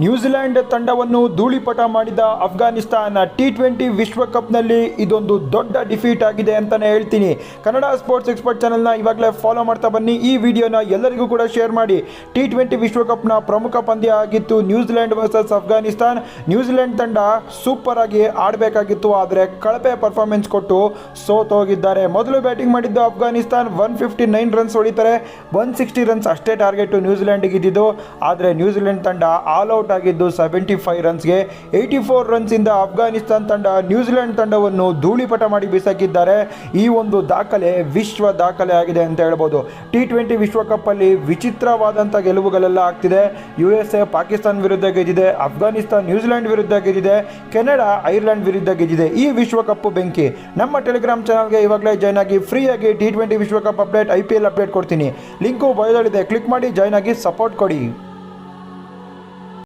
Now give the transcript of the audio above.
New Zealand ತಂಡವನ್ನು ಧೂಳಿಪಟ ಮಾಡಿದ Afghanistan T20 ವಿಶ್ವಕಪ್ನಲ್ಲಿ ಇದೊಂದು ದೊಡ್ಡ ಡಿಫೀಟ್ ಆಗಿದೆ ಅಂತಲೇ ಹೇಳ್ತೀನಿ. ಕನ್ನಡ ಸ್ಪೋರ್ಟ್ಸ್ ಎಕ್ಸ್ಪರ್ಟ್ ಚಾನಲ್ನ ಇವಾಗಲೇ ಫಾಲೋ ಮಾಡ್ತಾ ಬನ್ನಿ. ಈ ವಿಡಿಯೋನ ಎಲ್ಲರಿಗೂ ಕೂಡ ಶೇರ್ ಮಾಡಿ. ಟಿ20 ವಿಶ್ವಕಪ್ನ ಪ್ರಮುಖ ಪಂದ್ಯ ಆಗಿತ್ತು ನ್ಯೂಜಿಲೆಂಡ್ ವರ್ಸಸ್ ಅಫ್ಘಾನಿಸ್ತಾನ್. ನ್ಯೂಜಿಲೆಂಡ್ ತಂಡ ಸೂಪರ್ ಆಗಿ ಆಡಬೇಕಾಗಿತ್ತು, ಆದರೆ ಕಳಪೆ ಪರ್ಫಾರ್ಮೆನ್ಸ್ ಕೊಟ್ಟು ಸೋತೋಗಿದ್ದಾರೆ. ಮೊದಲು ಬ್ಯಾಟಿಂಗ್ ಮಾಡಿದ್ದು ಅಫ್ಘಾನಿಸ್ತಾನ್ 159 ರನ್ಸ್ ಹೊಡಿತಾರೆ. 160 ರನ್ಸ್ ಅಷ್ಟೇ ಟಾರ್ಗೆಟ್ ನ್ಯೂಜಿಲೆಂಡ್ಗೆ ಇದ್ದಿದ್ದು. ಆದರೆ ನ್ಯೂಜಿಲೆಂಡ್ ತಂಡ ಆಲ್ ಔಟ್ ಆಗಿದ್ದು 75 ರನ್ಸ್ಗೆ. 84 ರನ್ಸ್ ಇಂದ ಅಫ್ಘಾನಿಸ್ತಾನ್ ತಂಡ ನ್ಯೂಜಿಲೆಂಡ್ ತಂಡವನ್ನು ಧೂಳಿಪಟ ಮಾಡಿ ಬಿಸಾಕಿದ್ದಾರೆ. ಈ ಒಂದು ದಾಖಲೆ ವಿಶ್ವ ದಾಖಲೆ ಆಗಿದೆ ಅಂತ ಹೇಳ್ಬೋದು. ಟಿ20 ವಿಶ್ವಕಪ್ ಅಲ್ಲಿ ವಿಚಿತ್ರವಾದಂಥ ಗೆಲುವುಗಳೆಲ್ಲ ಆಗ್ತಿದೆ. USA ಪಾಕಿಸ್ತಾನ ವಿರುದ್ಧ ಗೆದ್ದಿದೆ, ಅಫ್ಘಾನಿಸ್ತಾನ್ ನ್ಯೂಜಿಲೆಂಡ್ ವಿರುದ್ಧ ಗೆದ್ದಿದೆ, ಕೆನಡಾ ಐರ್ಲೆಂಡ್ ವಿರುದ್ಧ ಗೆದ್ದಿದೆ. ಈ ವಿಶ್ವಕಪ್ ಬೆಂಕಿ. ನಮ್ಮ ಟೆಲಿಗ್ರಾಮ್ ಚಾನಲ್ಗೆ ಇವಾಗಲೇ ಜಾಯ್ನ್ ಆಗಿ ಫ್ರೀಯಾಗಿ ಟಿ20 ವಿಶ್ವಕಪ್ ಅಪ್ಡೇಟ್, IPL ಅಪ್ಡೇಟ್ ಕೊಡ್ತೀನಿ. ಲಿಂಕು ಬಯೋದಲ್ಲಿದೆ, ಕ್ಲಿಕ್ ಮಾಡಿ ಜಾಯ್ನ್ ಆಗಿ ಸಪೋರ್ಟ್ ಕೊಡಿ.